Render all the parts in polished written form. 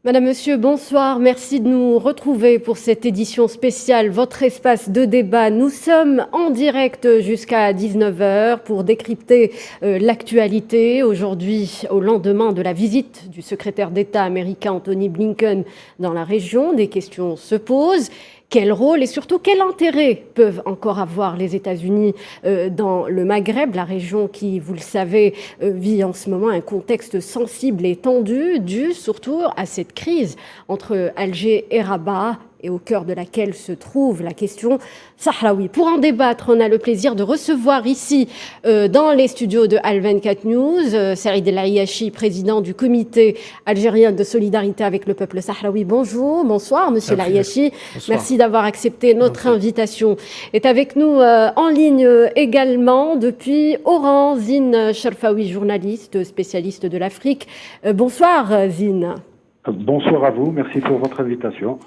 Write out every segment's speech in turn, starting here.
Madame, Monsieur, bonsoir. Merci de nous retrouver pour cette édition spéciale, votre espace de débat. Nous sommes en direct jusqu'à 19 heures pour décrypter l'actualité. Aujourd'hui, au lendemain de la visite du secrétaire d'État américain Anthony Blinken dans la région, des questions se posent. Quel rôle et surtout quel intérêt peuvent encore avoir les États-Unis dans le Maghreb, la région qui, vous le savez, vit en ce moment un contexte sensible et tendu, dû surtout à cette crise entre Alger et Rabat, et au cœur de laquelle se trouve la question sahraoui. Pour en débattre, on a le plaisir de recevoir ici, dans les studios de Al24 News, Saïd El Ayachi, président du comité algérien de solidarité avec le peuple sahraoui. Bonsoir, monsieur El Ayachi. Merci d'avoir accepté notre invitation. Est avec nous en ligne également depuis Oran, Zine Cherfaoui, journaliste, spécialiste de l'Afrique. Bonsoir, Zine. Bonsoir à vous, merci pour votre invitation.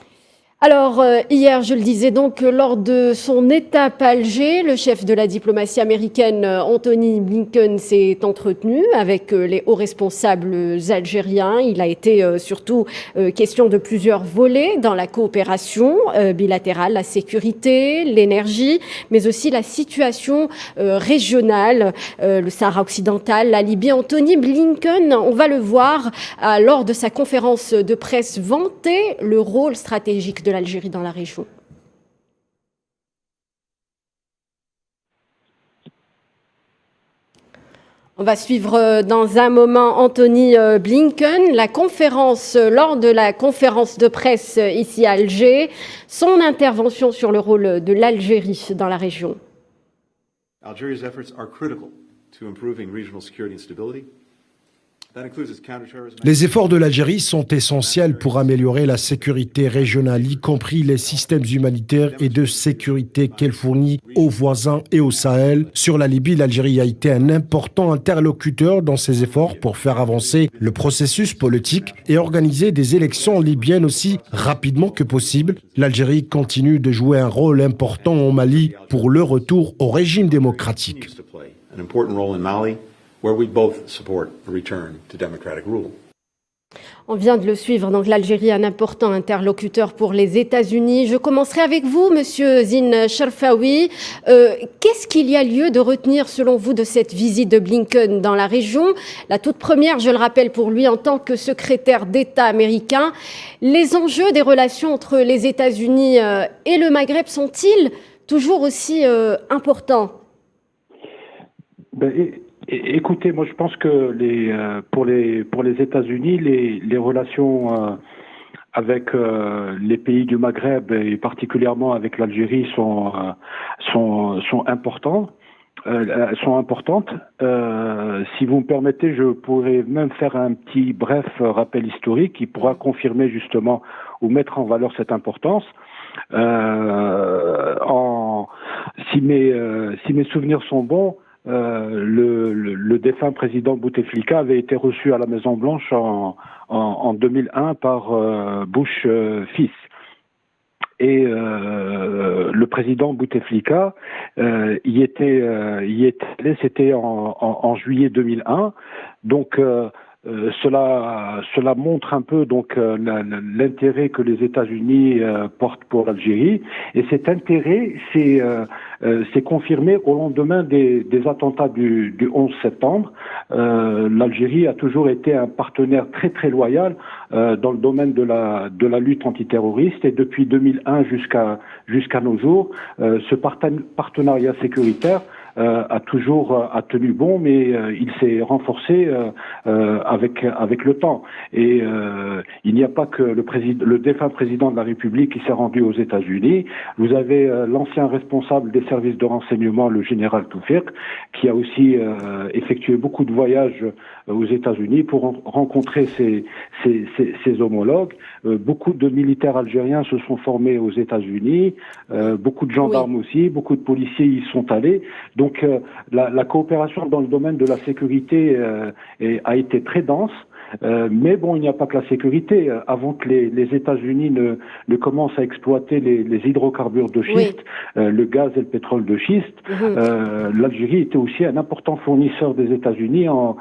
Alors, hier, je le disais donc, lors de son étape à Alger, le chef de la diplomatie américaine, Anthony Blinken, s'est entretenu avec les hauts responsables algériens. Il a été surtout question de plusieurs volets dans la coopération bilatérale, la sécurité, l'énergie, mais aussi la situation régionale, le Sahara occidental, la Libye. Anthony Blinken, on va le voir, lors de sa conférence de presse, vanter le rôle stratégique de l'Algérie dans la région. On va suivre dans un moment Anthony Blinken, la conférence, lors de la conférence de presse ici à Alger, son intervention sur le rôle de l'Algérie dans la région. Algeria's efforts are critical to improving regional security and stability. Les efforts de l'Algérie sont essentiels pour améliorer la sécurité régionale, y compris les systèmes humanitaires et de sécurité qu'elle fournit aux voisins et au Sahel. Sur la Libye, l'Algérie a été un important interlocuteur dans ses efforts pour faire avancer le processus politique et organiser des élections libyennes aussi rapidement que possible. L'Algérie continue de jouer un rôle important au Mali pour le retour au régime démocratique. Where we both support a return to democratic rule. On vient de le suivre, donc l'Algérie, un important interlocuteur pour les États-Unis. Je commencerai avec vous, monsieur Zine Cherfaoui. Qu'est-ce qu'il y a lieu de retenir, selon vous, de cette visite de Blinken dans la région? La toute première, je le rappelle pour lui, en tant que secrétaire d'État américain, les enjeux des relations entre les États-Unis et le Maghreb sont-ils toujours aussi importants? Écoutez, moi je pense que pour les États-Unis, les relations avec les pays du Maghreb et particulièrement avec l'Algérie sont importantes. Si vous me permettez, je pourrais même faire un petit bref rappel historique qui pourra confirmer justement ou mettre en valeur cette importance. Si mes souvenirs sont bons, le défunt président Bouteflika avait été reçu à la Maison Blanche en 2001 par Bush fils. Et le président Bouteflika y était allé, c'était en juillet 2001. Donc cela montre un peu donc l'intérêt que les États-Unis portent pour l'Algérie, et cet intérêt s'est confirmé au lendemain des attentats du 11 septembre. L'Algérie a toujours été un partenaire très très loyal dans le domaine de la lutte antiterroriste, et depuis 2001 jusqu'à nos jours, ce partenariat sécuritaire a toujours tenu bon, mais il s'est renforcé avec le temps. Et il n'y a pas que le défunt président de la République qui s'est rendu aux États-Unis. Vous avez l'ancien responsable des services de renseignement, le général Toufik, qui a aussi effectué beaucoup de voyages aux États-Unis pour rencontrer ses homologues. Beaucoup de militaires algériens se sont formés aux États-Unis, beaucoup de gendarmes aussi, beaucoup de policiers y sont allés. Donc la coopération dans le domaine de la sécurité a été très dense. Mais bon, il n'y a pas que la sécurité. Avant que les États-Unis ne commencent à exploiter les hydrocarbures de schiste, le gaz et le pétrole de schiste, l'Algérie était aussi un important fournisseur des États-Unis en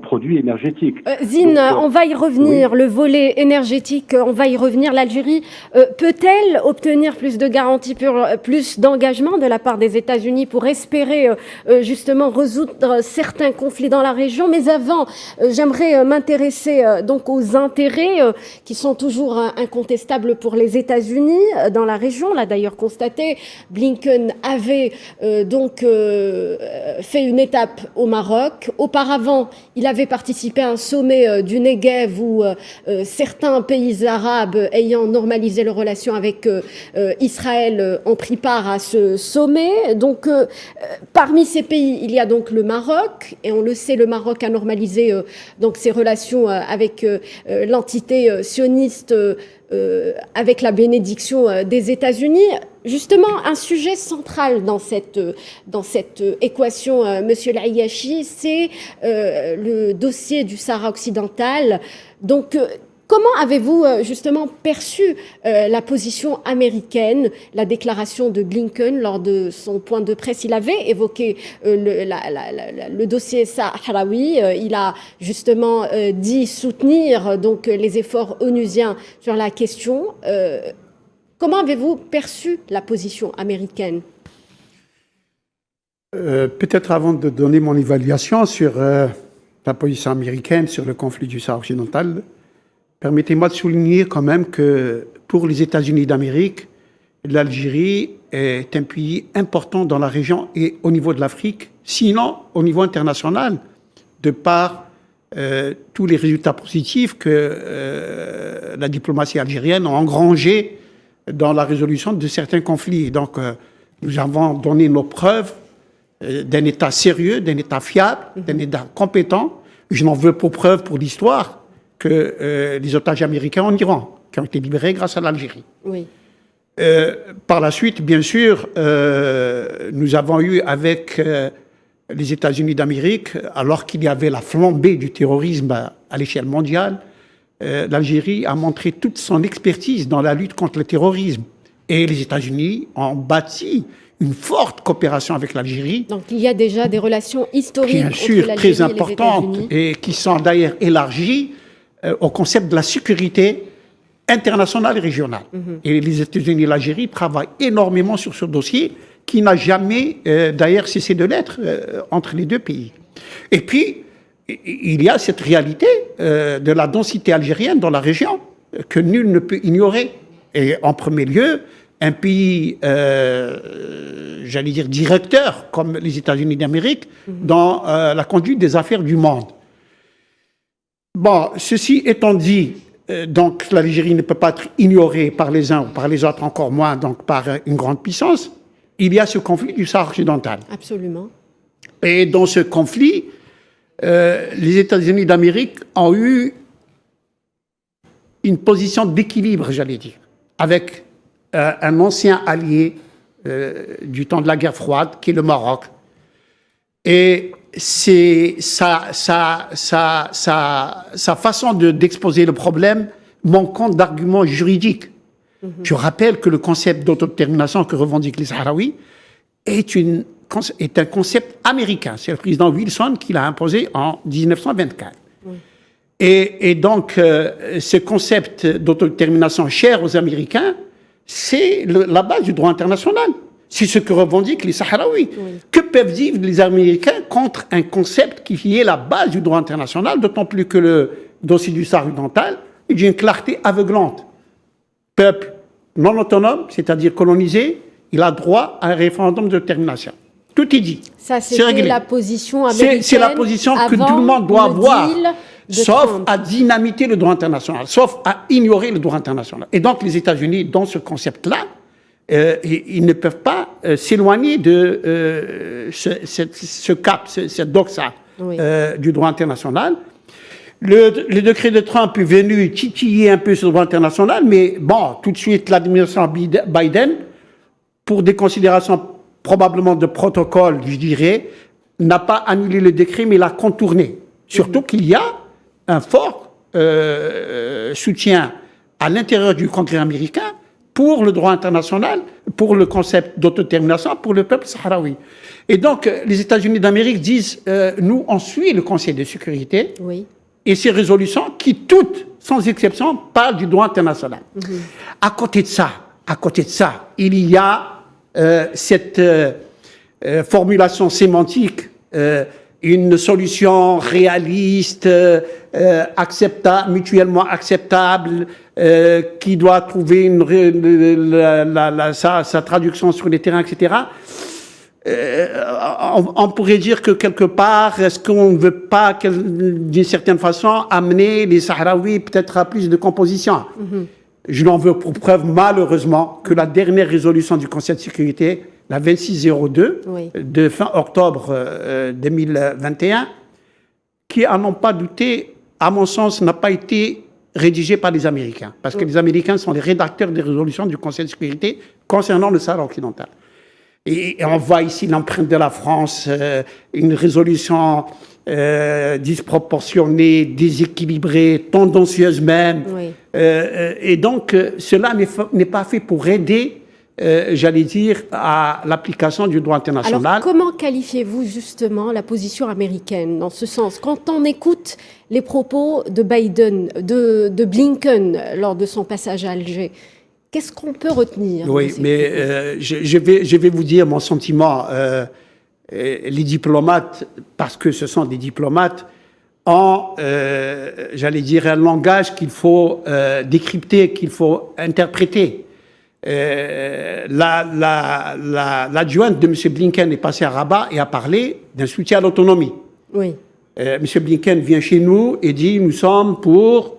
produits énergétiques. Zine, donc, on va y revenir. Le volet énergétique, on va y revenir. L'Algérie peut-elle obtenir plus de garanties, plus d'engagement de la part des États-Unis pour espérer justement résoudre certains conflits dans la région? Mais avant, j'aimerais m'intéresser donc aux intérêts qui sont toujours incontestables pour les États-Unis dans la région. On l'a d'ailleurs constaté. Blinken avait donc fait une étape au Maroc. Auparavant, il avait participé à un sommet du Negev où certains pays arabes ayant normalisé leurs relations avec Israël ont pris part à ce sommet. Donc, parmi ces pays, il y a donc le Maroc, et on le sait, le Maroc a normalisé donc ses relations avec l'entité sioniste avec la bénédiction des États-Unis. Justement, un sujet central dans cette équation, Monsieur L'Ayachi, c'est le dossier du Sahara occidental. Donc, comment avez-vous justement perçu la position américaine, la déclaration de Blinken lors de son point de presse? Il avait évoqué le dossier sahraoui. Il a justement dit soutenir donc les efforts onusiens sur la question. Comment avez-vous perçu la position américaine? Peut-être avant de donner mon évaluation sur la position américaine sur le conflit du Sahara occidental, permettez-moi de souligner quand même que pour les États-Unis d'Amérique, l'Algérie est un pays important dans la région et au niveau de l'Afrique, sinon au niveau international, de par tous les résultats positifs que la diplomatie algérienne a engrangés dans la résolution de certains conflits. Donc, nous avons donné nos preuves d'un État sérieux, d'un État fiable, d'un État compétent. Je n'en veux pour preuve pour l'histoire que les otages américains en Iran, qui ont été libérés grâce à l'Algérie. Oui. Par la suite, bien sûr, nous avons eu avec les États-Unis d'Amérique, alors qu'il y avait la flambée du terrorisme à l'échelle mondiale, l'Algérie a montré toute son expertise dans la lutte contre le terrorisme. Et les États-Unis ont bâti une forte coopération avec l'Algérie. Donc il y a déjà des relations historiques bien sûr, entre l'Algérie très importantes et qui sont d'ailleurs élargies au concept de la sécurité internationale et régionale. Et les États-Unis et l'Algérie travaillent énormément sur ce dossier qui n'a jamais d'ailleurs cessé de l'être entre les deux pays. Et puis, il y a cette réalité de la densité algérienne dans la région que nul ne peut ignorer. Et en premier lieu, un pays, j'allais dire, directeur, comme les États-Unis d'Amérique, dans la conduite des affaires du monde. Bon, ceci étant dit, donc l'Algérie ne peut pas être ignorée par les uns ou par les autres, encore moins donc par une grande puissance. Il y a ce conflit du Sahara occidental. Absolument. Et dans ce conflit, les États-Unis d'Amérique ont eu une position d'équilibre, j'allais dire, avec un ancien allié du temps de la guerre froide, qui est le Maroc. Et c'est sa façon d'exposer le problème manquant d'arguments juridiques. Je rappelle que le concept d'autodétermination que revendiquent les Sahraouis est un concept américain. C'est le président Wilson qui l'a imposé en 1924. Et donc, ce concept d'autodétermination cher aux Américains, c'est la base du droit international. C'est ce que revendiquent les Sahraouis. Que peuvent dire les Américains contre un concept qui est la base du droit international, d'autant plus que le dossier du Sahara occidental est d'une clarté aveuglante. Peuple non autonome, c'est-à-dire colonisé, il a droit à un référendum de détermination. Tout est dit. Ça, c'était la position américaine. C'est la position que tout le monde doit avoir, sauf à dynamiter le droit international, sauf à ignorer le droit international. Et donc, les États-Unis, dans ce concept-là, ils ne peuvent pas s'éloigner de ce cap, cette doxa du droit international. Le décret de Trump est venu titiller un peu sur le droit international, mais bon, tout de suite, l'administration Biden, pour des considérations probablement de protocole, je dirais, n'a pas annulé le décret, mais l'a contourné. Surtout qu'il y a un fort soutien à l'intérieur du Congrès américain pour le droit international, pour le concept d'autodétermination, pour le peuple sahraoui. Et donc, les États-Unis d'Amérique disent, nous, on suit le Conseil de sécurité et ses résolutions qui, toutes, sans exception, parlent du droit international. À côté de ça, il y a cette formulation sémantique, une solution réaliste, mutuellement acceptable, qui doit trouver sa traduction sur les terrains, etc. On pourrait dire que quelque part, est-ce qu'on ne veut pas, d'une certaine façon, amener les Sahraouis peut-être à plus de composition? Je n'en veux pour preuve, malheureusement, que la dernière résolution du Conseil de sécurité, la 2602, de fin octobre 2021, qui, à n'en pas douter, à mon sens, n'a pas été rédigée par les Américains. Parce que les Américains sont les rédacteurs des résolutions du Conseil de sécurité concernant le Sahara occidental. Et on voit ici l'empreinte de la France, une résolution disproportionnée, déséquilibrée, tendancieuse même. Et donc, cela n'est pas fait pour aider, j'allais dire, à l'application du droit international. Alors, comment qualifiez-vous justement la position américaine dans ce sens? Quand on écoute les propos de Biden, de Blinken lors de son passage à Alger, qu'est-ce qu'on peut retenir? Oui, mais je vais vous dire mon sentiment. Les diplomates, parce que ce sont des diplomates, ont, j'allais dire, un langage qu'il faut décrypter, qu'il faut interpréter. L'adjointe de M. Blinken est passée à Rabat et a parlé d'un soutien à l'autonomie. M. Blinken vient chez nous et dit « Nous sommes pour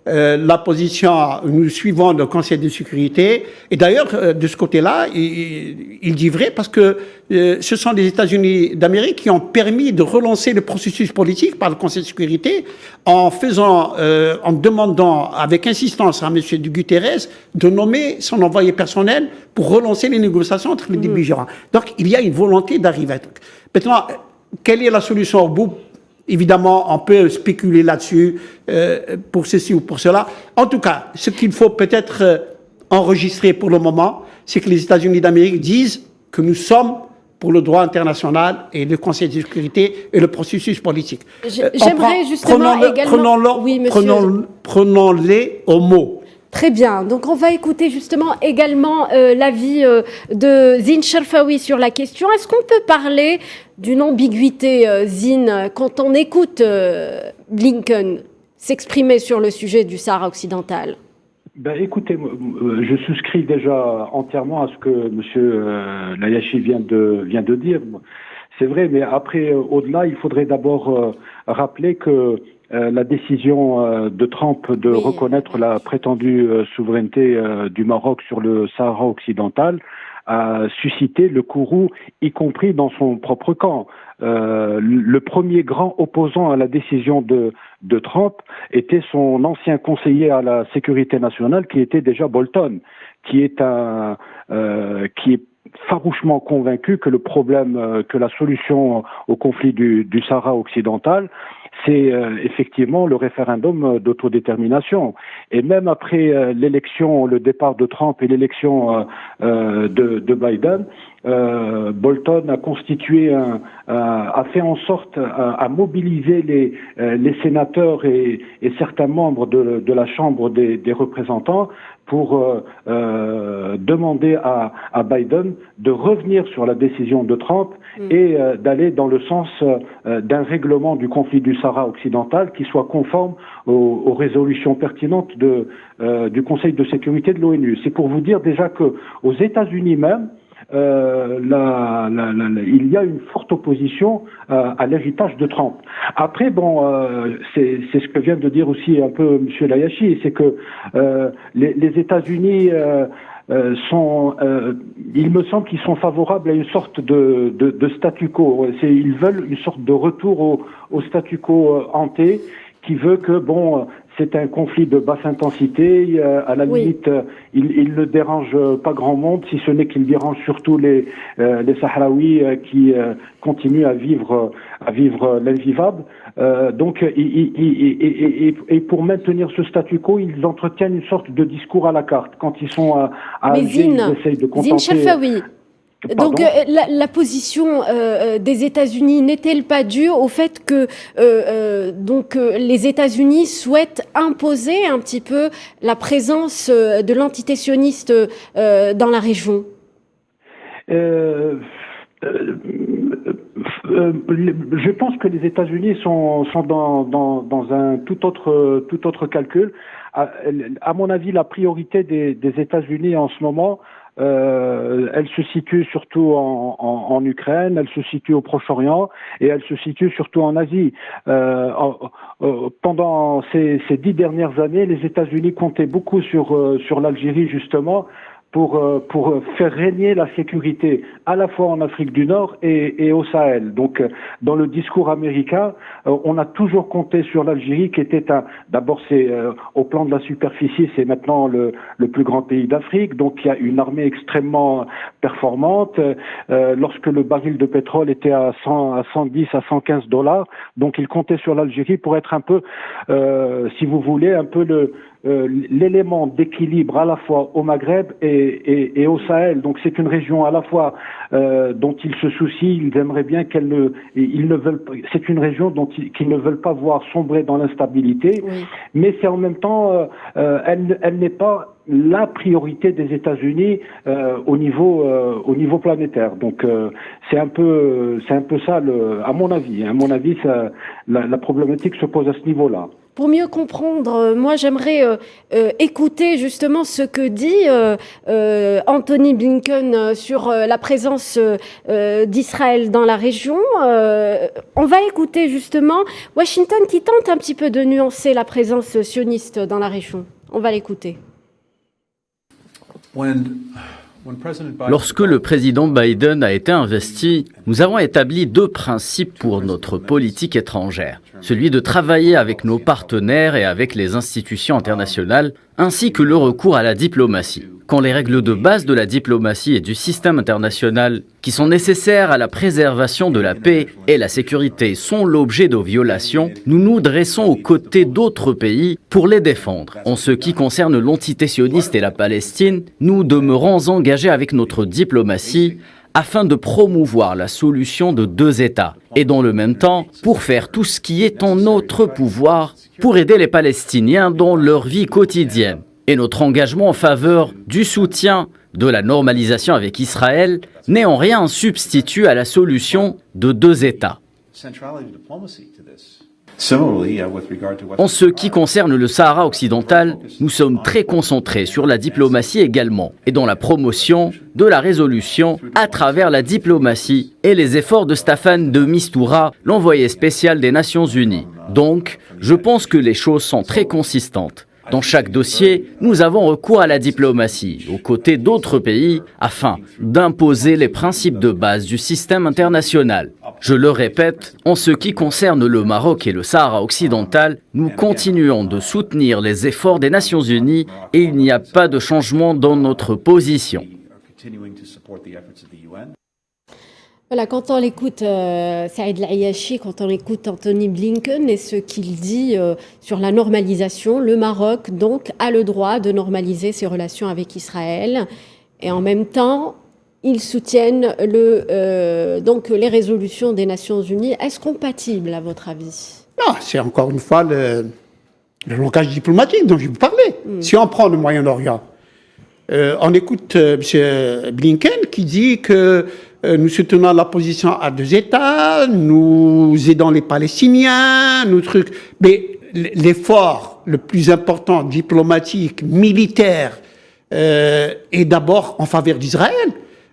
la position, nous suivons le Conseil de sécurité ». Et d'ailleurs, de ce côté-là, il dit vrai parce que ce sont les États-Unis d'Amérique qui ont permis de relancer le processus politique par le Conseil de sécurité en demandant avec insistance à M. Guterres de nommer son envoyé personnel pour relancer les négociations entre les belligérants. Donc, il y a une volonté d'arriver. Maintenant, quelle est la solution au bout? Évidemment, on peut spéculer là-dessus pour ceci ou pour cela. En tout cas, ce qu'il faut peut-être enregistrer pour le moment, c'est que les États-Unis d'Amérique disent que nous sommes pour le droit international et le Conseil de sécurité et le processus politique. J'aimerais justement également... Prenons-les au mot. Très bien. Donc, on va écouter justement également l'avis de Zine Cherfaoui sur la question. Est-ce qu'on peut parler d'une ambiguïté, Zine, quand on écoute Blinken s'exprimer sur le sujet du Sahara occidental? Écoutez, je souscris déjà entièrement à ce que M. Layachi vient de dire. C'est vrai, mais après, au-delà, il faudrait d'abord rappeler que la décision de Trump de reconnaître la prétendue souveraineté du Maroc sur le Sahara occidental a suscité le courroux, y compris dans son propre camp. Le premier grand opposant à la décision de Trump était son ancien conseiller à la sécurité nationale, qui était déjà Bolton, qui est farouchement convaincu que le problème, que la solution au conflit du Sahara occidental, c'est effectivement le référendum d'autodétermination. Et même après l'élection, le départ de Trump et l'élection de Biden, Bolton a constitué a fait en sorte à mobiliser les sénateurs et certains membres de la Chambre des représentants pour demander à Biden de revenir sur la décision de Trump et d'aller dans le sens d'un règlement du conflit du Sahara occidental qui soit conforme aux résolutions pertinentes du Conseil de sécurité de l'ONU. C'est pour vous dire déjà que aux États-Unis même, il y a une forte opposition à l'héritage de Trump. Après, c'est ce que vient de dire aussi un peu M. Layachi, c'est que les États-Unis il me semble qu'ils sont favorables à une sorte de statu quo. Ils veulent une sorte de retour au statu quo ante, qui veut que, c'est un conflit de basse intensité. À la limite, il ne dérange pas grand monde, si ce n'est qu'il dérange surtout les Sahraouis qui continuent à vivre à vivre l'invivable. Donc, et pour maintenir ce statu quo, ils entretiennent une sorte de discours à la carte. Quand ils sont à Alger, ils essayent de Zine contenter... Chalfaoui, donc la position des États-Unis n'est-elle pas due au fait que les États-Unis souhaitent imposer un petit peu la présence de l'entité sioniste dans la région? Je pense que les États-Unis sont dans un tout autre calcul. À mon avis, la priorité des États-Unis en ce moment, elle se situe surtout en Ukraine, elle se situe au Proche-Orient et elle se situe surtout en Asie. Pendant ces 10 dernières années, les États-Unis comptaient beaucoup sur l'Algérie justement pour faire régner la sécurité à la fois en Afrique du Nord et au Sahel. Donc, dans le discours américain, on a toujours compté sur l'Algérie qui était d'abord au plan de la superficie, c'est maintenant le plus grand pays d'Afrique. Donc, il y a une armée extrêmement performante. Lorsque le baril de pétrole était à 110 à 115 $, donc il comptait sur l'Algérie pour être un peu, si vous voulez, un peu l'élément d'équilibre à la fois au Maghreb et au Sahel. Donc c'est une région à la fois dont ils se soucient, ils aimeraient bien ils ne veulent pas, c'est une région qu'ils ne veulent pas voir sombrer dans l'instabilité, oui. Mais c'est en même temps, elle n'est pas la priorité des États-Unis au niveau planétaire. Donc c'est un peu ça à mon avis. À mon avis, la problématique se pose à ce niveau-là. Pour mieux comprendre, moi j'aimerais écouter justement ce que dit Anthony Blinken sur la présence d'Israël dans la région. On va écouter justement Washington qui tente un petit peu de nuancer la présence sioniste dans la région. On va l'écouter. Lorsque le président Biden a été investi, nous avons établi 2 principes pour notre politique étrangère. Celui de travailler avec nos partenaires et avec les institutions internationales, ainsi que le recours à la diplomatie. Quand les règles de base de la diplomatie et du système international, qui sont nécessaires à la préservation de la paix et la sécurité, sont l'objet de violations, nous nous dressons aux côtés d'autres pays pour les défendre. En ce qui concerne l'entité sioniste et la Palestine, nous demeurons engagés avec notre diplomatie afin de promouvoir la solution de 2 États et dans le même temps pour faire tout ce qui est en notre pouvoir pour aider les Palestiniens dans leur vie quotidienne. Et notre engagement en faveur du soutien de la normalisation avec Israël n'est en rien un substitut à la solution de 2 États. En ce qui concerne le Sahara occidental, nous sommes très concentrés sur la diplomatie également et dans la promotion de la résolution à travers la diplomatie et les efforts de Staffan de Mistura, l'envoyé spécial des Nations Unies. Donc, je pense que les choses sont très consistantes. Dans chaque dossier, nous avons recours à la diplomatie, aux côtés d'autres pays, afin d'imposer les principes de base du système international. Je le répète, en ce qui concerne le Maroc et le Sahara occidental, nous continuons de soutenir les efforts des Nations Unies et il n'y a pas de changement dans notre position. Voilà, quand on écoute Saïd El-Ayachi, quand on écoute Anthony Blinken et ce qu'il dit sur la normalisation, le Maroc donc a le droit de normaliser ses relations avec Israël et en même temps ils soutiennent donc les résolutions des Nations Unies. Est-ce compatible à votre avis? Non, c'est encore une fois le langage diplomatique dont je vous parlais. Si on prend le Moyen-Orient, on écoute M. Blinken qui dit que nous soutenons la position à 2 États, nous aidons les Palestiniens, nous trucs. Mais l'effort le plus important, diplomatique, militaire, est d'abord en faveur d'Israël.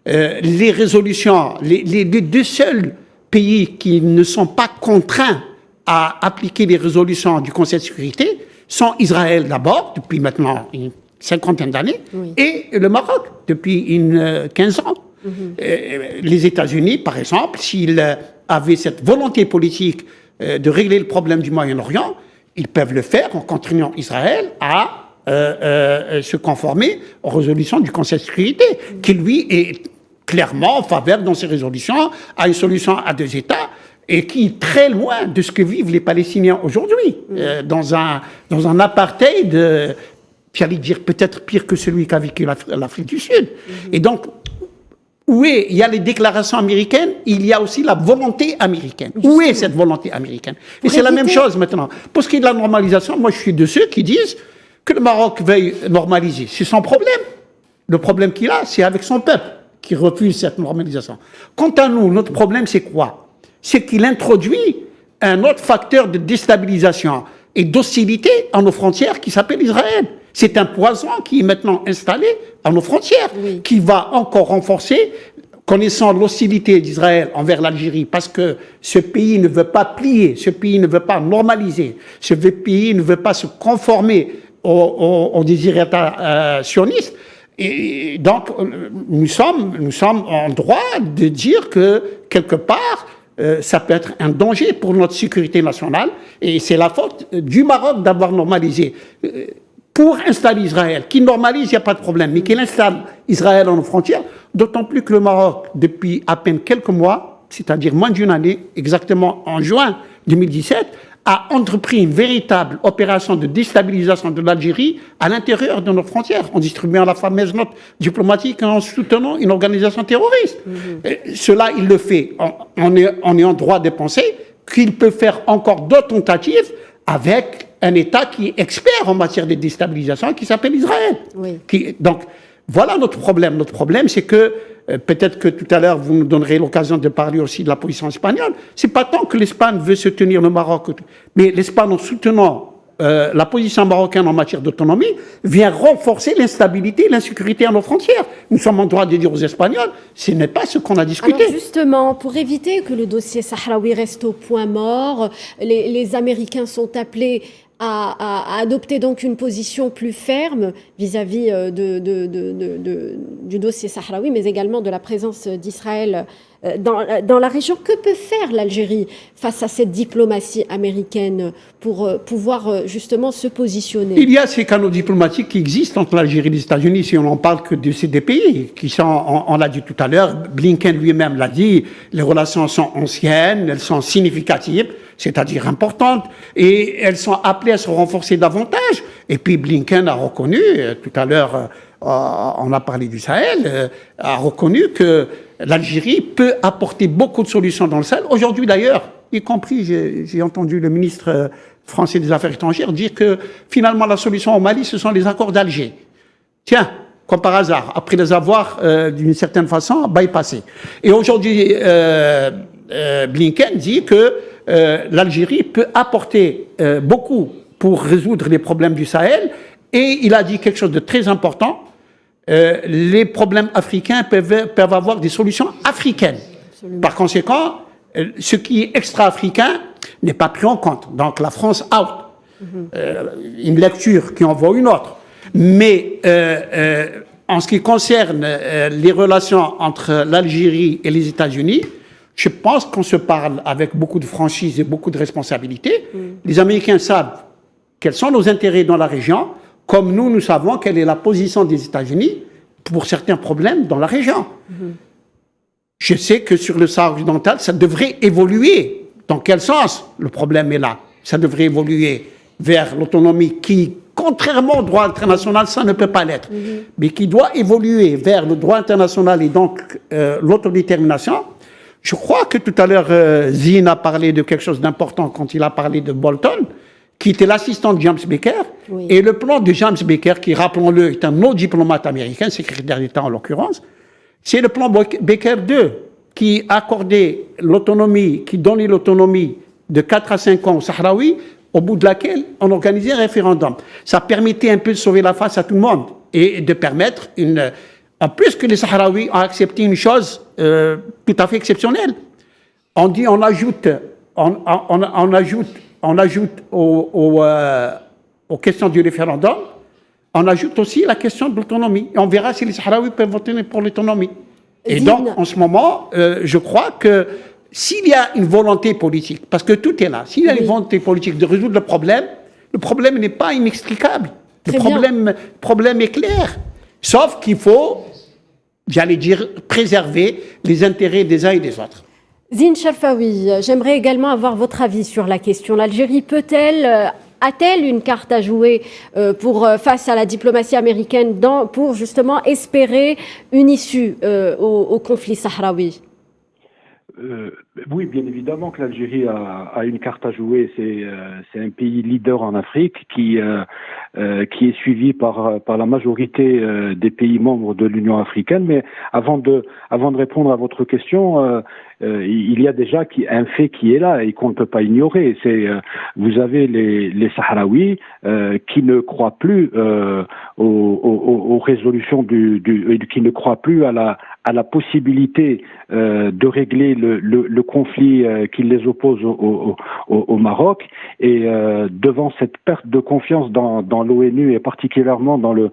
Les résolutions, les 2 seuls pays qui ne sont pas contraints à appliquer les résolutions du Conseil de sécurité sont Israël d'abord, depuis maintenant une 50aine d'années, oui, et le Maroc, depuis 15 ans. Les États-Unis, par exemple, s'ils avaient cette volonté politique de régler le problème du Moyen-Orient, ils peuvent le faire en contraignant Israël à se conformer aux résolutions du Conseil de sécurité, qui lui est clairement en faveur dans ses résolutions à une solution à 2 États. et qui est très loin de ce que vivent les Palestiniens aujourd'hui, dans un apartheid, j'allais dire peut-être pire que celui qu'a vécu l'Afrique du Sud. Et donc, oui, il y a les déclarations américaines, il y a aussi la volonté américaine. Justement. Où est cette volonté américaine? Et c'est la même chose maintenant. Pour ce qui est de la normalisation, moi je suis de ceux qui disent que le Maroc veuille normaliser. C'est son problème. Le problème qu'il a, c'est avec son peuple qui refuse cette normalisation. Quant à nous, notre problème c'est quoi? C'est qu'il introduit un autre facteur de déstabilisation et d'hostilité à nos frontières qui s'appelle Israël. C'est un poison qui est maintenant installé à nos frontières, qui va encore renforcer, connaissant l'hostilité d'Israël envers l'Algérie, parce que ce pays ne veut pas plier, ce pays ne veut pas normaliser, ce pays ne veut pas se conformer aux désirata sionistes. Et donc, nous sommes en droit de dire que, quelque part, ça peut être un danger pour notre sécurité nationale, et c'est la faute du Maroc d'avoir normalisé. Pour installer Israël, qui normalise, il n'y a pas de problème, mais qu'il installe Israël à nos frontières, d'autant plus que le Maroc, depuis à peine quelques mois, c'est-à-dire moins d'une année, exactement en juin 2017, a entrepris une véritable opération de déstabilisation de l'Algérie à l'intérieur de nos frontières, en distribuant la fameuse note diplomatique et en soutenant une organisation terroriste. Cela, il le fait. On est en droit de penser qu'il peut faire encore d'autres tentatives avec un État qui est expert en matière de déstabilisation, qui s'appelle Israël. Donc, voilà notre problème. Notre problème, c'est que, peut-être que tout à l'heure, vous nous donnerez l'occasion de parler aussi de la position espagnole. C'est pas tant que l'Espagne veut soutenir le Maroc, mais l'Espagne, en soutenant la position marocaine en matière d'autonomie, vient renforcer l'instabilité et l'insécurité à nos frontières. Nous sommes en droit de dire aux Espagnols, ce n'est pas ce qu'on a discuté. Alors justement, pour éviter que le dossier sahraoui reste au point mort, les Américains sont appelés à adopter donc une position plus ferme vis-à-vis du dossier sahraoui, mais également de la présence d'Israël dans la région. Que peut faire l'Algérie face à cette diplomatie américaine pour pouvoir justement se positionner? Il y a ces canaux diplomatiques qui existent entre l'Algérie et les États-Unis, si on n'en parle que de ces deux pays, qui sont, on l'a dit tout à l'heure, Blinken lui-même l'a dit, les relations sont anciennes, elles sont significatives, c'est-à-dire importantes, et elles sont appelées à se renforcer davantage. Et puis Blinken a reconnu, tout à l'heure on a parlé du Sahel, a reconnu que l'Algérie peut apporter beaucoup de solutions dans le Sahel. Aujourd'hui d'ailleurs, y compris, j'ai entendu le ministre français des Affaires étrangères dire que finalement la solution au Mali, ce sont les accords d'Alger. Tiens, comme par hasard, après les avoir d'une certaine façon bypassés. Et aujourd'hui, Blinken dit que l'Algérie peut apporter beaucoup pour résoudre les problèmes du Sahel, et il a dit quelque chose de très important, les problèmes africains peuvent avoir des solutions africaines. Absolument. Par conséquent, ce qui est extra-africain n'est pas pris en compte. Donc la France out. Une lecture qui en vaut une autre. Mais en ce qui concerne les relations entre l'Algérie et les États-Unis, je pense qu'on se parle avec beaucoup de franchise et beaucoup de responsabilité. Les Américains savent quels sont nos intérêts dans la région, comme nous savons quelle est la position des États-Unis pour certains problèmes dans la région. Je sais que sur le Sahara occidental, ça devrait évoluer. Dans quel sens le problème est là? Ça devrait évoluer vers l'autonomie qui, contrairement au droit international, ça ne peut pas l'être, mais qui doit évoluer vers le droit international et donc l'autodétermination. Je crois que tout à l'heure, Zine a parlé de quelque chose d'important quand il a parlé de Bolton, qui était l'assistant de James Baker. Et le plan de James Baker, qui, rappelons-le, est un autre diplomate américain, secrétaire d'État en l'occurrence, c'est le plan Baker 2, qui accordait l'autonomie, qui donnait l'autonomie de 4 à 5 ans aux Sahraouis, au bout de laquelle on organisait un référendum. Ça permettait un peu de sauver la face à tout le monde et de permettre une... En plus que les Sahraouis ont accepté une chose tout à fait exceptionnelle. On dit, on ajoute aux questions du référendum, on ajoute aussi la question de l'autonomie. Et on verra si les Sahraouis peuvent voter pour l'autonomie. Et donc, en ce moment, je crois que s'il y a une volonté politique, parce que tout est là, s'il y a une volonté politique de résoudre le problème n'est pas inextricable. Le problème est clair. Sauf qu'il faut, j'allais dire, préserver les intérêts des uns et des autres. Zine Cherfaoui, j'aimerais également avoir votre avis sur la question. L'Algérie a-t-elle une carte à jouer face à la diplomatie américaine pour justement espérer une issue au conflit sahraoui? Oui, bien évidemment que l'Algérie a une carte à jouer. C'est un pays leader en Afrique qui est suivi par la majorité des pays membres de l'Union africaine. Mais avant de répondre à votre question, il y a déjà un fait qui est là et qu'on ne peut pas ignorer. Vous avez les Sahraouis qui ne croient plus aux résolutions qui ne croient plus à la possibilité de régler le conflit qui les oppose au Maroc, et devant cette perte de confiance dans l'ONU et particulièrement dans le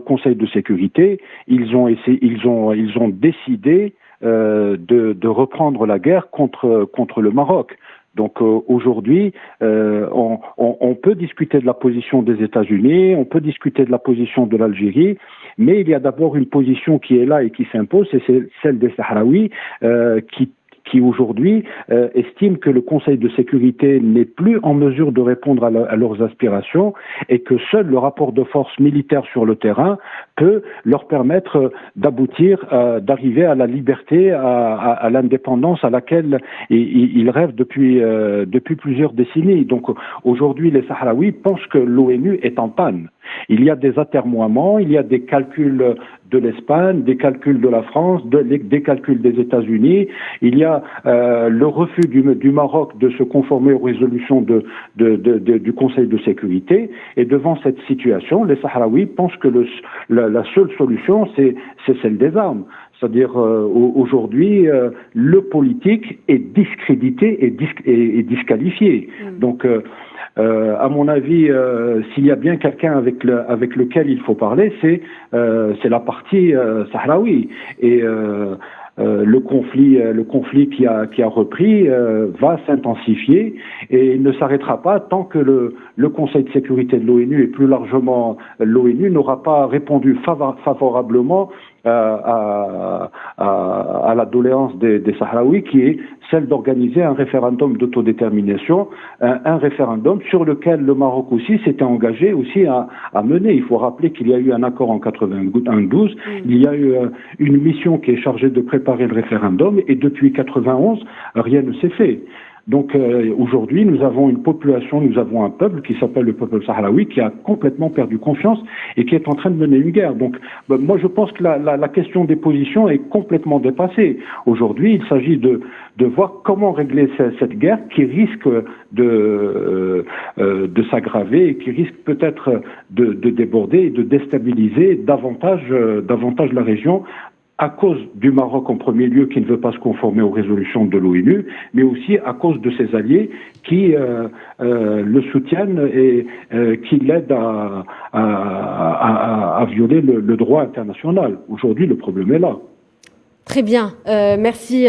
Conseil de sécurité, ils ont décidé de reprendre la guerre contre le Maroc. Donc aujourd'hui, on peut discuter de la position des États-Unis, on peut discuter de la position de l'Algérie, mais il y a d'abord une position qui est là et qui s'impose, c'est celle des Sahraouis qui aujourd'hui estiment que le Conseil de sécurité n'est plus en mesure de répondre à leurs aspirations et que seul le rapport de force militaire sur le terrain peut leur permettre d'aboutir, d'arriver à la liberté, à l'indépendance à laquelle ils rêvent depuis plusieurs décennies. Donc aujourd'hui, les Sahraouis pensent que l'ONU est en panne. Il y a des atermoiements, il y a des calculs de l'Espagne, des calculs de la France, des calculs des États-Unis. Il y a le refus du Maroc de se conformer aux résolutions du Conseil de sécurité. Et devant cette situation, les Sahraouis pensent que la seule solution, c'est celle des armes. C'est-à-dire aujourd'hui, le politique est discrédité et disqualifié. Donc à mon avis, s'il y a bien quelqu'un avec lequel il faut parler, c'est la partie sahraoui. Et le conflit qui a repris va s'intensifier et il ne s'arrêtera pas tant que le Conseil de sécurité de l'ONU et plus largement l'ONU n'aura pas répondu favorablement à la doléance des Sahraouis, qui est celle d'organiser un référendum d'autodétermination, un référendum sur lequel le Maroc aussi s'était engagé aussi à mener. Il faut rappeler qu'il y a eu un accord en 92, il y a eu une mission qui est chargée de préparer le référendum, et depuis 91, rien ne s'est fait. Donc aujourd'hui, nous avons une population, nous avons un peuple qui s'appelle le peuple sahraoui qui a complètement perdu confiance et qui est en train de mener une guerre. Donc moi je pense que la question des positions est complètement dépassée. Aujourd'hui, il s'agit de voir comment régler cette guerre qui risque de s'aggraver et qui risque peut-être de déborder et de déstabiliser davantage la région, à cause du Maroc en premier lieu qui ne veut pas se conformer aux résolutions de l'ONU, mais aussi à cause de ses alliés qui le soutiennent et qui l'aident à violer le droit international. Aujourd'hui, le problème est là. Très bien. Merci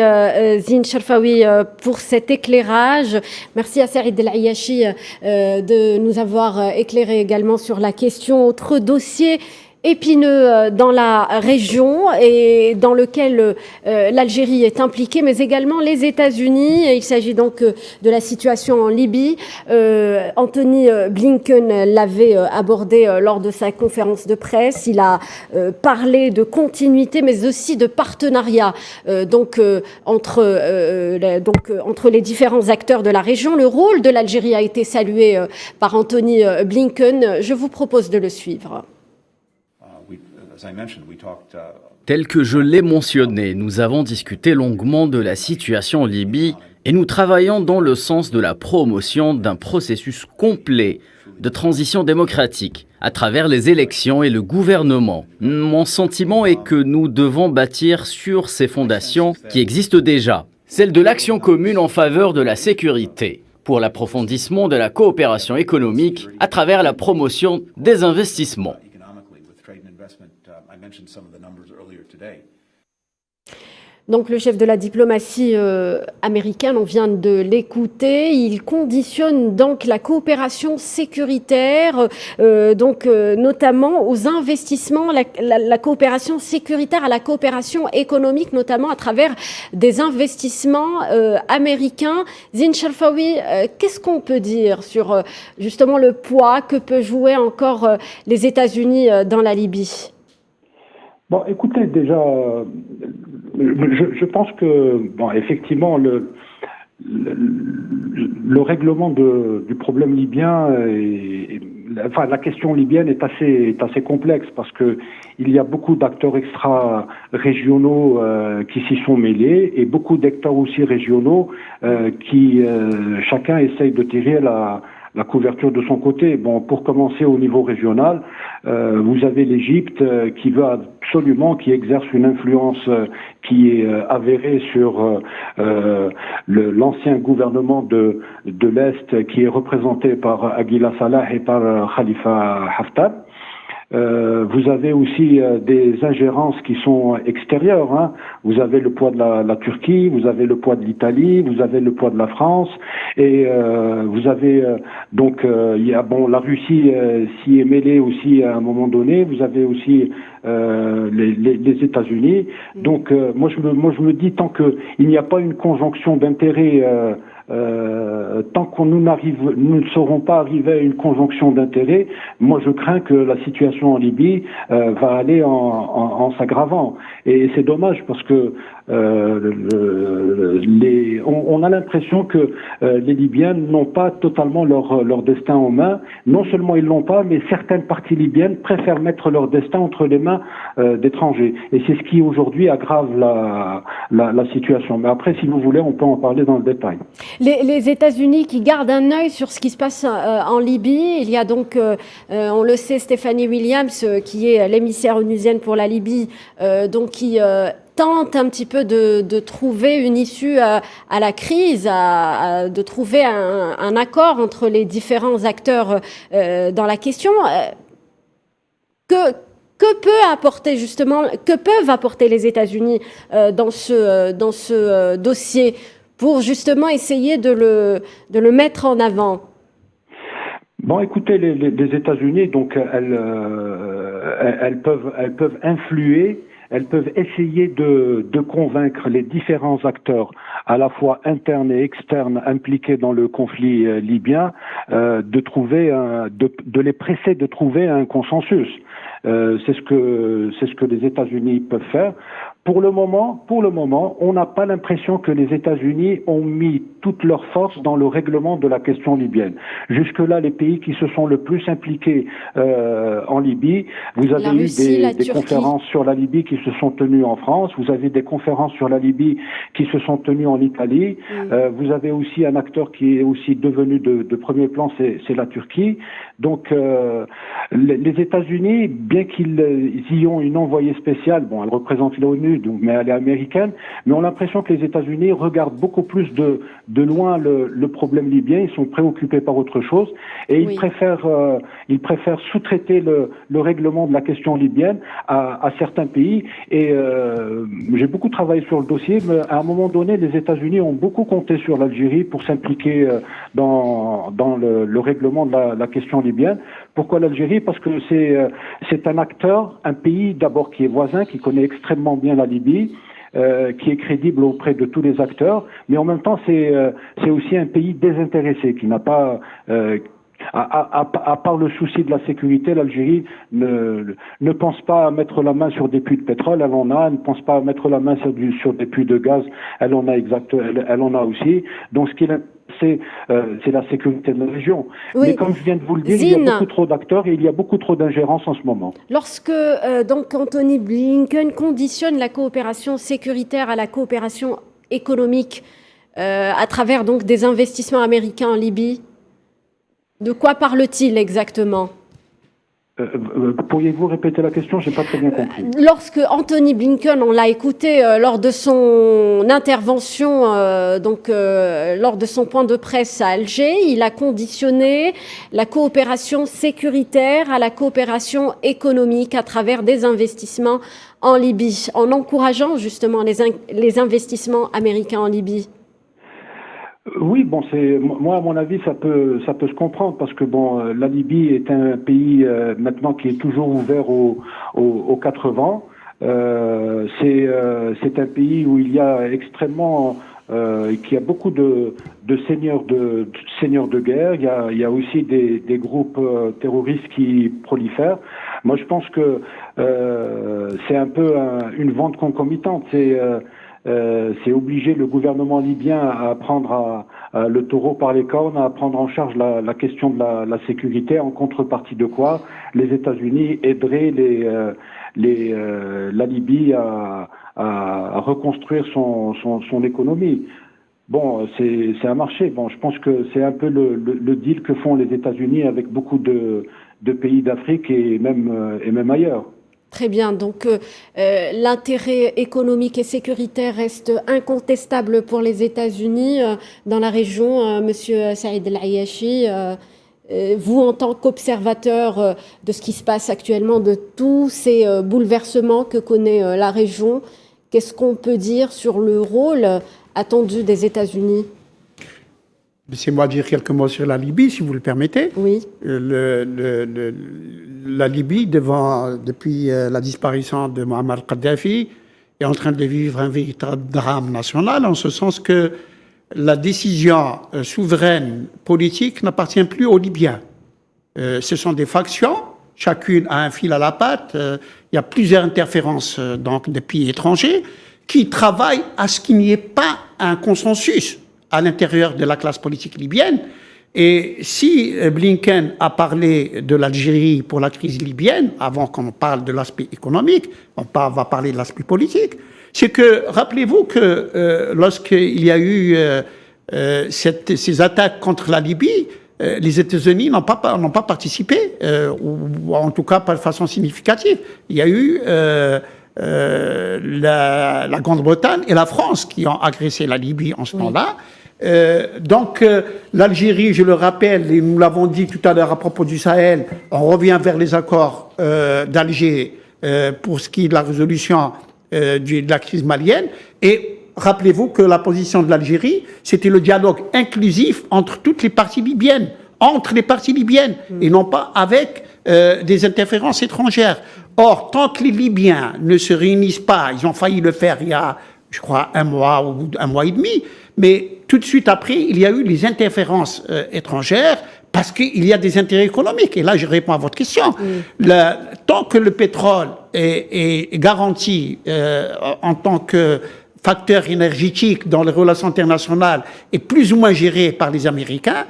Zine Cherfaoui pour cet éclairage. Merci à Saïd El Ayachi de nous avoir éclairé également sur la question. Autre dossier épineux dans la région et dans lequel l'Algérie est impliquée, mais également les États-Unis. Il s'agit donc de la situation en Libye. Anthony Blinken l'avait abordé lors de sa conférence de presse. Il a parlé de continuité, mais aussi de partenariat entre les différents acteurs de la région. Le rôle de l'Algérie a été salué par Anthony Blinken. Je vous propose de le suivre. Tel que je l'ai mentionné, nous avons discuté longuement de la situation en Libye et nous travaillons dans le sens de la promotion d'un processus complet de transition démocratique à travers les élections et le gouvernement. Mon sentiment est que nous devons bâtir sur ces fondations qui existent déjà, celle de l'action commune en faveur de la sécurité, pour l'approfondissement de la coopération économique à travers la promotion des investissements. Donc le chef de la diplomatie américaine, on vient de l'écouter, il conditionne donc la coopération sécuritaire, notamment aux investissements, la coopération sécuritaire à la coopération économique, notamment à travers des investissements américains. Zine Chalfaoui, qu'est-ce qu'on peut dire sur justement le poids que peut jouer encore les États-Unis dans la Libye ? Bon, écoutez, déjà, je pense que, bon, effectivement, le règlement du problème libyen, la question libyenne est assez complexe parce que il y a beaucoup d'acteurs extra-régionaux qui s'y sont mêlés et beaucoup d'acteurs aussi régionaux qui chacun essaye de tirer la couverture de son côté. Bon, pour commencer au niveau régional, vous avez l'Égypte qui veut absolument, qui exerce une influence qui est avérée sur l'ancien gouvernement de l'Est qui est représenté par Aguila Salah et par Khalifa Haftar. Vous avez aussi des ingérences qui sont extérieures. Hein. Vous avez le poids de la Turquie, vous avez le poids de l'Italie, vous avez le poids de la France, et vous avez la Russie s'y est mêlée aussi à un moment donné. Vous avez aussi les États-Unis. Donc moi je me dis tant que il n'y a pas une conjonction d'intérêts. Tant qu'on nous ne saurons pas arriver à une conjonction d'intérêts, moi je crains que la situation en Libye va aller en s'aggravant. Et c'est dommage parce que on a l'impression que les Libyens n'ont pas totalement leur destin en main. Non seulement ils l'ont pas, mais certaines parties libyennes préfèrent mettre leur destin entre les mains d'étrangers. Et c'est ce qui aujourd'hui aggrave la situation. Mais après, si vous voulez, on peut en parler dans le détail. Les États-Unis qui gardent un œil sur ce qui se passe en Libye. Il y a donc, on le sait, Stéphanie Williams, qui est l'émissaire onusienne pour la Libye, qui tente un petit peu de trouver une issue à la crise, de trouver un accord entre les différents acteurs dans la question. Que peuvent apporter les États-Unis dans ce dossier pour justement essayer de le mettre en avant? Bon, écoutez, les États-Unis, donc elles peuvent influer. Elles peuvent essayer de convaincre les différents acteurs, à la fois internes et externes, impliqués dans le conflit libyen, de les presser de trouver un consensus. C'est ce que les États-Unis peuvent faire. Pour le moment, on n'a pas l'impression que les États-Unis ont mis toutes leurs forces dans le règlement de la question libyenne. Jusque-là, les pays qui se sont le plus impliqués en Libye, vous avez eu des conférences sur la Libye qui se sont tenues en France, vous avez des conférences sur la Libye qui se sont tenues en Italie, vous avez aussi un acteur qui est aussi devenu de premier plan, c'est la Turquie. Donc les États-Unis, bien qu'ils y ont une envoyée spéciale, bon, elle représente l'ONU, mais elle est américaine, mais on a l'impression que les États-Unis regardent beaucoup plus de loin le problème libyen, ils sont préoccupés par autre chose, et ils préfèrent sous-traiter le règlement de la question libyenne à certains pays, et j'ai beaucoup travaillé sur le dossier, mais à un moment donné, les États-Unis ont beaucoup compté sur l'Algérie pour s'impliquer dans le règlement de la question libyenne. Pourquoi l'Algérie? Parce que c'est un acteur, un pays d'abord qui est voisin, qui connaît extrêmement bien la Libye, qui est crédible auprès de tous les acteurs, mais en même temps c'est aussi un pays désintéressé qui n'a pas à part le souci de la sécurité, l'Algérie ne pense pas à mettre la main sur des puits de pétrole, elle en a, elle ne pense pas à mettre la main sur des puits de gaz, elle en a aussi. Donc ce qui est c'est la sécurité de la région. Oui. Mais comme je viens de vous le dire, il y a beaucoup trop d'acteurs et il y a beaucoup trop d'ingérence en ce moment. Lorsque donc Anthony Blinken conditionne la coopération sécuritaire à la coopération économique à travers donc des investissements américains en Libye, de quoi parle-t-il exactement? Pourriez-vous répéter la question? J'ai pas très bien compris. Lorsque Anthony Blinken, on l'a écouté lors de son intervention, lors de son point de presse à Alger, il a conditionné la coopération sécuritaire à la coopération économique à travers des investissements en Libye, en encourageant justement les investissements américains en Libye? Oui, bon, moi à mon avis ça peut se comprendre parce que bon, la Libye est un pays maintenant qui est toujours ouvert aux quatre vents. C'est un pays où il y a qui a beaucoup de seigneurs de guerre. Il y a aussi des groupes terroristes qui prolifèrent. Moi, je pense que c'est un peu une vente concomitante. C'est obliger le gouvernement libyen à prendre le taureau par les cornes, à prendre en charge la question de la sécurité, en contrepartie de quoi les États-Unis aideraient la Libye à reconstruire son économie. Bon, c'est un marché. Bon, je pense que c'est un peu le deal que font les États-Unis avec beaucoup de pays d'Afrique et même ailleurs. Très bien, donc l'intérêt économique et sécuritaire reste incontestable pour les États-Unis dans la région. Monsieur Saïd El-Ayachi, vous en tant qu'observateur de ce qui se passe actuellement, de tous ces bouleversements que connaît la région, qu'est-ce qu'on peut dire sur le rôle attendu des États-Unis? Laissez-moi dire quelques mots sur la Libye, si vous le permettez. Oui. La Libye, depuis la disparition de Muammar Kadhafi, est en train de vivre un véritable drame national, en ce sens que la décision souveraine politique n'appartient plus aux Libyens. Ce sont des factions, chacune a un fil à la patte, il y a plusieurs interférences donc, des pays étrangers qui travaillent à ce qu'il n'y ait pas un consensus à l'intérieur de la classe politique libyenne. Et si Blinken a parlé de l'Algérie pour la crise libyenne, avant qu'on parle de l'aspect économique, on va parler de l'aspect politique, c'est que, rappelez-vous que lorsqu'il y a eu ces attaques contre la Libye, les États-Unis n'ont pas participé, ou en tout cas pas de façon significative. Il y a eu la Grande-Bretagne et la France qui ont agressé la Libye en ce moment-là. Donc l'Algérie, je le rappelle, et nous l'avons dit tout à l'heure à propos du Sahel, on revient vers les accords d'Alger pour ce qui est de la résolution de la crise malienne. Et rappelez-vous que la position de l'Algérie, c'était le dialogue inclusif entre toutes les parties libyennes, et non pas avec des interférences étrangères. Or, tant que les Libyens ne se réunissent pas, ils ont failli le faire il y a, je crois, un mois ou un mois et demi, mais tout de suite après, il y a eu les interférences étrangères parce qu'il y a des intérêts économiques. Et là, je réponds à votre question. Tant que le pétrole est garanti en tant que facteur énergétique dans les relations internationales et plus ou moins géré par les Américains,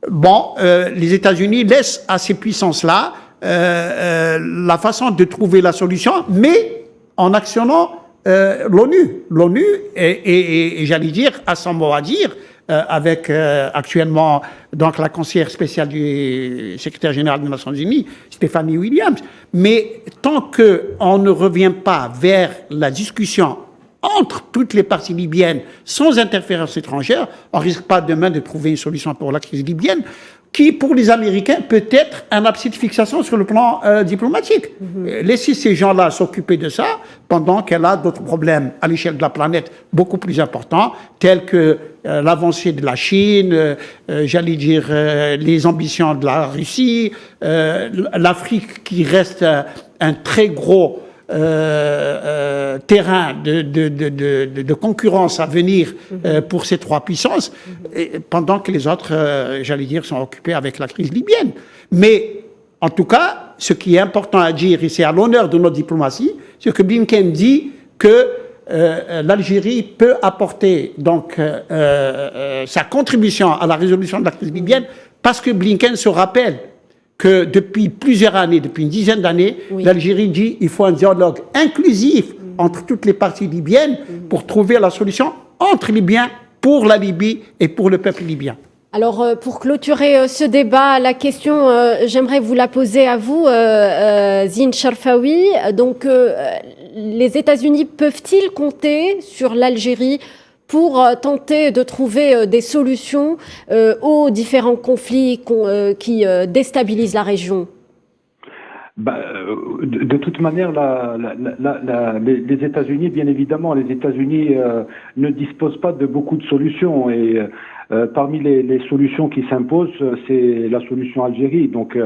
les États-Unis laissent à ces puissances-là la façon de trouver la solution, mais en actionnant l'ONU. L'ONU et j'allais dire, a son mot à dire avec actuellement donc la conseillère spéciale du secrétaire général des Nations Unies, Stephanie Williams. Mais tant qu'on ne revient pas vers la discussion entre toutes les parties libyennes sans interférence étrangère, on risque pas demain de trouver une solution pour la crise libyenne qui, pour les Américains, peut être un abcès de fixation sur le plan diplomatique. Laisser ces gens-là s'occuper de ça, pendant qu'elle a d'autres problèmes à l'échelle de la planète beaucoup plus importants, tels que l'avancée de la Chine, j'allais dire les ambitions de la Russie, l'Afrique qui reste un très gros terrain de concurrence à venir pour ces trois puissances, pendant que les autres, j'allais dire, sont occupés avec la crise libyenne. Mais, en tout cas, ce qui est important à dire, et c'est à l'honneur de notre diplomatie, c'est que Blinken dit que l'Algérie peut apporter donc sa contribution à la résolution de la crise libyenne, parce que Blinken se rappelle que depuis plusieurs années, depuis une dizaine d'années, l'Algérie dit qu'il faut un dialogue inclusif entre toutes les parties libyennes pour trouver la solution entre Libyens, pour la Libye et pour le peuple libyen. Alors, pour clôturer ce débat, la question, j'aimerais vous la poser à vous, Zine Sharfawi. Donc, les États-Unis peuvent-ils compter sur l'Algérie pour tenter de trouver des solutions aux différents conflits qui déstabilisent la région? De toute manière, les États-Unis, bien évidemment, les États-Unis ne disposent pas de beaucoup de solutions. Et parmi les solutions qui s'imposent, c'est la solution Algérie. Donc,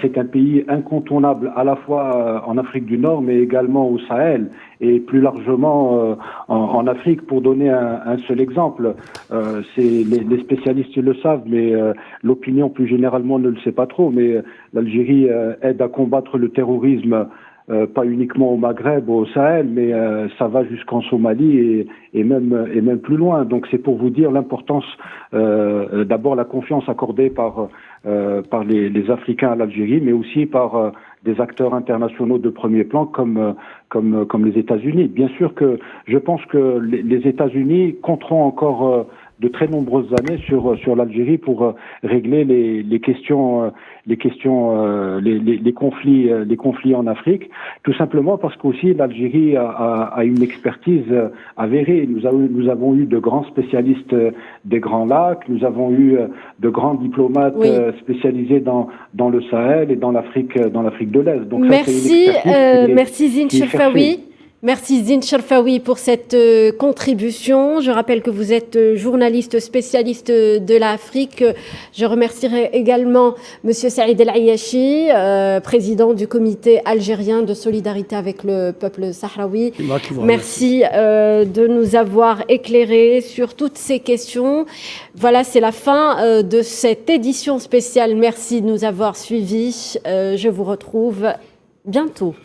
c'est un pays incontournable à la fois en Afrique du Nord, mais également au Sahel et plus largement en Afrique. Pour donner un seul exemple, les spécialistes le savent, mais l'opinion plus généralement ne le sait pas trop. Mais l'Algérie aide à combattre le terrorisme. Pas uniquement au Maghreb, au Sahel, mais ça va jusqu'en Somalie et même plus loin. Donc c'est pour vous dire l'importance, d'abord la confiance accordée par les Africains à l'Algérie, mais aussi par des acteurs internationaux de premier plan comme les États-Unis. Bien sûr que je pense que les États-Unis compteront encore de très nombreuses années sur l'Algérie pour régler les conflits en Afrique, tout simplement parce qu'aussi l'Algérie a une expertise avérée. Nous avons eu de grands spécialistes des Grands Lacs, nous avons eu de grands diplomates spécialisés dans le Sahel et dans l'Afrique de l'Est. Donc merci Zine Cherfaoui. Merci Zine Cherfaoui pour cette contribution. Je rappelle que vous êtes journaliste spécialiste de l'Afrique. Je remercierai également Monsieur Saïd El Ayachi, président du comité algérien de solidarité avec le peuple sahraoui. Merci de nous avoir éclairés sur toutes ces questions. Voilà, c'est la fin de cette édition spéciale. Merci de nous avoir suivis. Je vous retrouve bientôt.